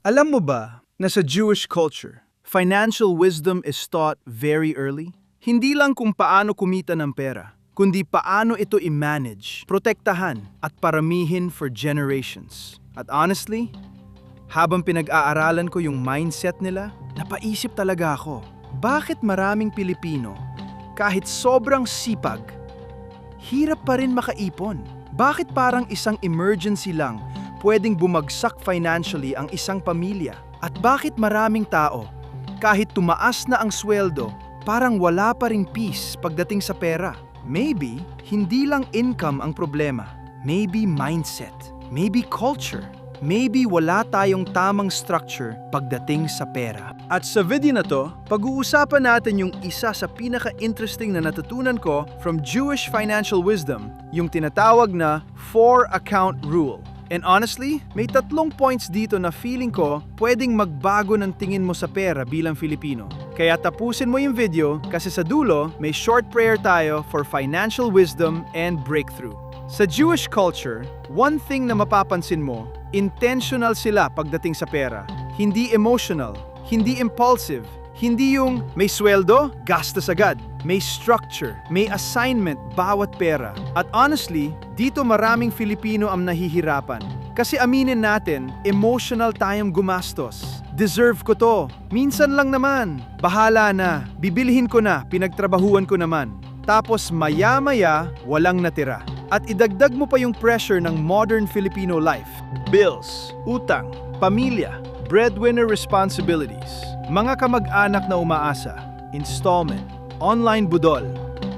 Alam mo ba na sa Jewish culture, financial wisdom is taught very early? Hindi lang kung paano kumita ng pera, kundi paano ito i-manage, protektahan, at paramihin for generations. At honestly, habang pinag-aaralan ko yung mindset nila, napaisip talaga ako, bakit maraming Pilipino, kahit sobrang sipag, hirap pa rin makaipon? Bakit parang isang emergency lang pwedeng bumagsak financially ang isang pamilya? At bakit maraming tao, kahit tumaas na ang sweldo, parang wala pa ring peace pagdating sa pera? Maybe, hindi lang income ang problema. Maybe mindset. Maybe culture. Maybe wala tayong tamang structure pagdating sa pera. At sa video na to, pag-uusapan natin yung isa sa pinaka-interesting na natutunan ko from Jewish financial wisdom, yung tinatawag na 4-account rule. And honestly, may 3 points dito na feeling ko pwedeng magbago ng tingin mo sa pera bilang Filipino. Kaya tapusin mo yung video kasi sa dulo, may short prayer tayo for financial wisdom and breakthrough. Sa Jewish culture, one thing na mapapansin mo, intentional sila pagdating sa pera. Hindi emotional, hindi impulsive, hindi yung may sweldo, gastos agad. May structure, may assignment bawat pera. At honestly, dito maraming Filipino ang nahihirapan. Kasi aminin natin, emotional tayong gumastos. Deserve ko to. Minsan lang naman. Bahala na. Bibilhin ko na. Pinagtrabahuan ko naman. Tapos maya-maya, walang natira. At idagdag mo pa yung pressure ng modern Filipino life. Bills, utang, pamilya, breadwinner responsibilities, mga kamag-anak na umaasa, installment, online budol,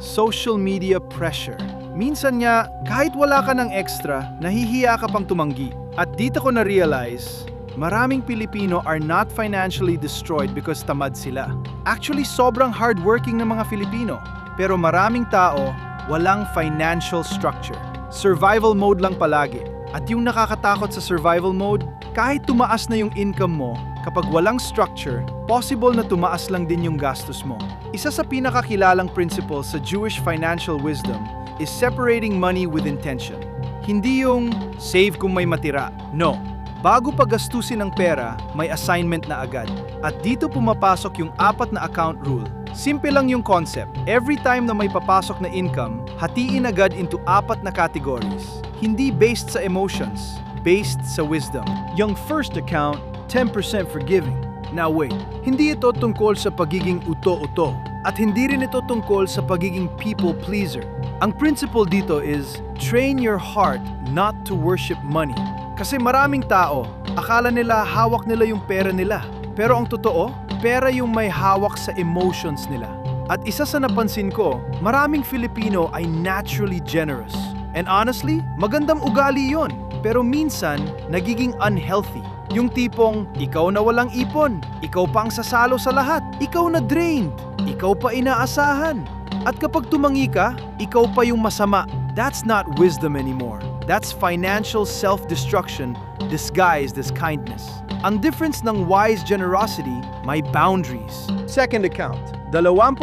social media pressure. Minsan nga, kahit wala ka ng extra, nahihiya ka pang tumanggi. At dito ko na-realize, maraming Pilipino are not financially destroyed because tamad sila. Actually, sobrang hardworking ng mga Filipino. Pero maraming tao, walang financial structure. Survival mode lang palagi. At yung nakakatakot sa survival mode, kahit tumaas na yung income mo, kapag walang structure, possible na tumaas lang din yung gastos mo. Isa sa pinakakilalang principle sa Jewish financial wisdom is separating money with intention. Hindi yung save kung may matira. No. Bago pagastusin ang pera, may assignment na agad. At dito pumapasok yung 4 na account rule. Simple lang yung concept. Every time na may papasok na income, hatiin agad into 4 na categories. Hindi based sa emotions, based sa wisdom. Yung first account, 10% for giving. Now wait, hindi ito tungkol sa pagiging uto-uto. At hindi rin ito tungkol sa pagiging people pleaser. Ang principle dito is, train your heart not to worship money. Kasi maraming tao, akala nila hawak nila yung pera nila. Pero ang totoo, pera yung may hawak sa emotions nila. At isa sa napansin ko, maraming Filipino ay naturally generous. And honestly, magandang ugali yon. Pero minsan, nagiging unhealthy. Yung tipong, ikaw na walang ipon, ikaw pa ang sasalo sa lahat, ikaw na drained, ikaw pa inaasahan. At kapag tumangi ka, ikaw pa yung masama. That's not wisdom anymore. That's financial self-destruction disguised as kindness. Ang difference ng wise generosity, may boundaries. Second account, 20%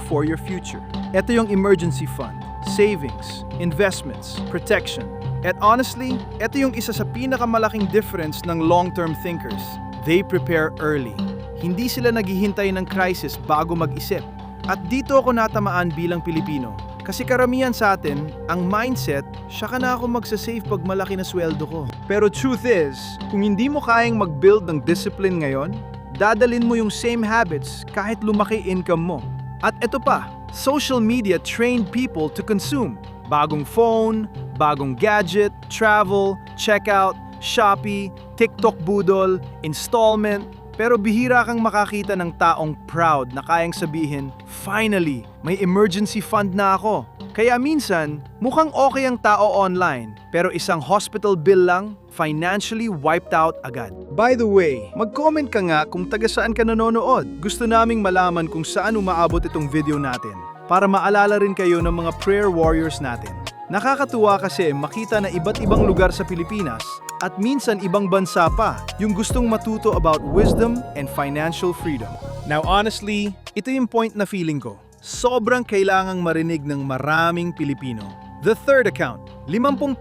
for your future. Ito yung emergency fund, savings, investments, protection. At honestly, ito yung isa sa pinakamalaking difference ng long-term thinkers. They prepare early. Hindi sila naghihintay ng crisis bago mag-isip. At dito ako natamaan bilang Pilipino. Kasi karamihan sa atin, ang mindset, siya ka na ako magsasave pag malaki na sweldo ko. Pero truth is, kung hindi mo kayang mag-build ng discipline ngayon, dadalin mo yung same habits kahit lumaki income mo. At ito pa, social media trained people to consume. Bagong phone, bagong gadget, travel, checkout, Shopee, TikTok budol, installment. Pero bihira kang makakita ng taong proud na kayang sabihin, finally, may emergency fund na ako. Kaya minsan, mukhang okay ang tao online, pero isang hospital bill lang, financially wiped out agad. By the way, mag-comment ka nga kung taga saan ka nanonood. Gusto naming malaman kung saan umaabot itong video natin, para maalala rin kayo ng mga prayer warriors natin. Nakakatuwa kasi makita na iba't ibang lugar sa Pilipinas at minsan ibang bansa pa yung gustong matuto about wisdom and financial freedom. Now honestly, ito yung point na feeling ko. Sobrang kailangang marinig ng maraming Pilipino. The third account, 50%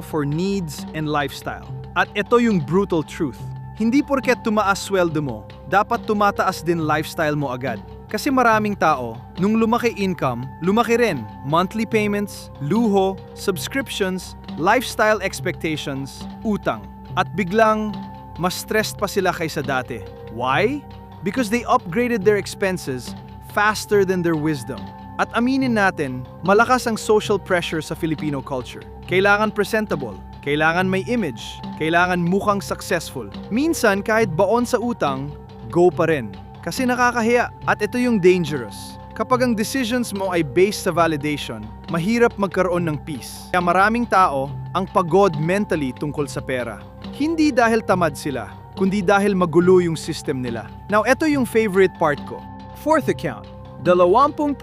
for needs and lifestyle. At ito yung brutal truth. Hindi porket tumaas sweldo mo, dapat tumataas din lifestyle mo agad. Kasi maraming tao, nung lumaki income, lumaki rin monthly payments, luho, subscriptions, lifestyle expectations, utang. At biglang, mas stressed pa sila kaysa dati. Why? Because they upgraded their expenses faster than their wisdom. At aminin natin, malakas ang social pressure sa Filipino culture. Kailangan presentable, kailangan may image, kailangan mukhang successful. Minsan kahit baon sa utang, go pa rin. Kasi nakakahiya. At ito yung dangerous. Kapag ang decisions mo ay based sa validation, mahirap magkaroon ng peace. Kaya maraming tao ang pagod mentally tungkol sa pera. Hindi dahil tamad sila, kundi dahil magulo yung system nila. Now, ito yung favorite part ko. Fourth account, 20%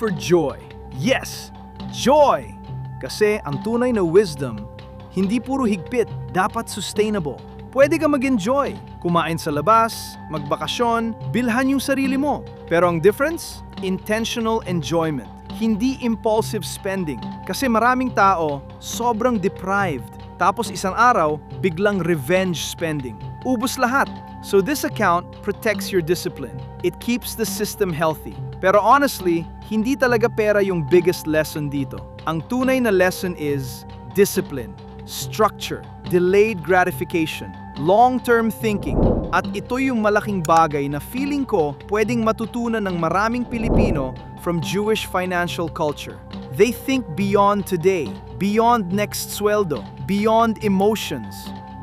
for joy. Yes, joy! Kasi ang tunay na wisdom, hindi puro higpit, dapat sustainable. Pwede ka mag-enjoy, kumain sa labas, magbakasyon, bilhan yung sarili mo. Pero ang difference? Intentional enjoyment, hindi impulsive spending. Kasi maraming tao, sobrang deprived. Tapos isang araw, biglang revenge spending. Ubus lahat. So this account protects your discipline. It keeps the system healthy. Pero honestly, hindi talaga pera yung biggest lesson dito. Ang tunay na lesson is discipline, structure, delayed gratification, long-term thinking. At ito yung malaking bagay na feeling ko pwedeng matutunan ng maraming Pilipino from Jewish financial culture. They think beyond today, beyond next sweldo, beyond emotions.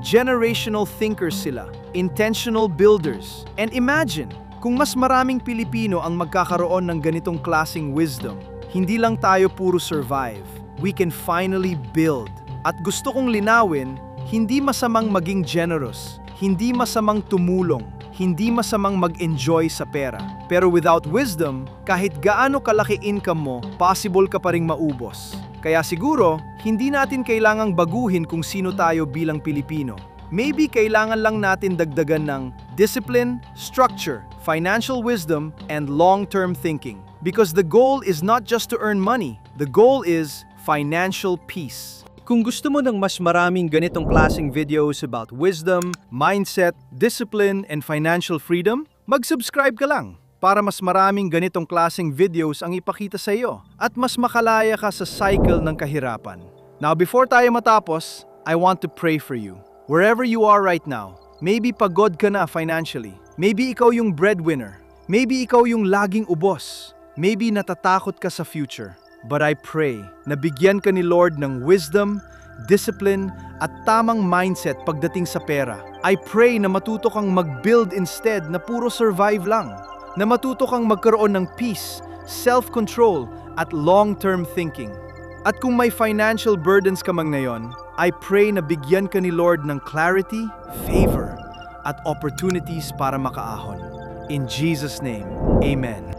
Generational thinkers sila, intentional builders. And imagine, kung mas maraming Pilipino ang magkakaroon ng ganitong klaseng wisdom, hindi lang tayo puro survive, we can finally build. At gusto kong linawin, hindi masamang maging generous, hindi masamang tumulong, hindi masamang mag-enjoy sa pera. Pero without wisdom, kahit gaano kalaki income mo, possible ka pa ring maubos. Kaya siguro, hindi natin kailangang baguhin kung sino tayo bilang Pilipino. Maybe kailangan lang natin dagdagan ng discipline, structure, financial wisdom, and long-term thinking. Because the goal is not just to earn money, the goal is financial peace. Kung gusto mo ng mas maraming ganitong klaseng videos about wisdom, mindset, discipline, and financial freedom, mag-subscribe ka lang para mas maraming ganitong klaseng videos ang ipakita sa iyo at mas makalaya ka sa cycle ng kahirapan. Now, before tayo matapos, I want to pray for you. Wherever you are right now, maybe pagod ka na financially, maybe ikaw yung breadwinner, maybe ikaw yung laging ubos, maybe natatakot ka sa future. But I pray na bigyan ka ni Lord ng wisdom, discipline, at tamang mindset pagdating sa pera. I pray na matuto kang mag-build instead na puro survive lang. Na matuto kang magkaroon ng peace, self-control, at long-term thinking. At kung may financial burdens ka mang ngayon, I pray na bigyan ka ni Lord ng clarity, favor, at opportunities para makaahon. In Jesus' name, Amen.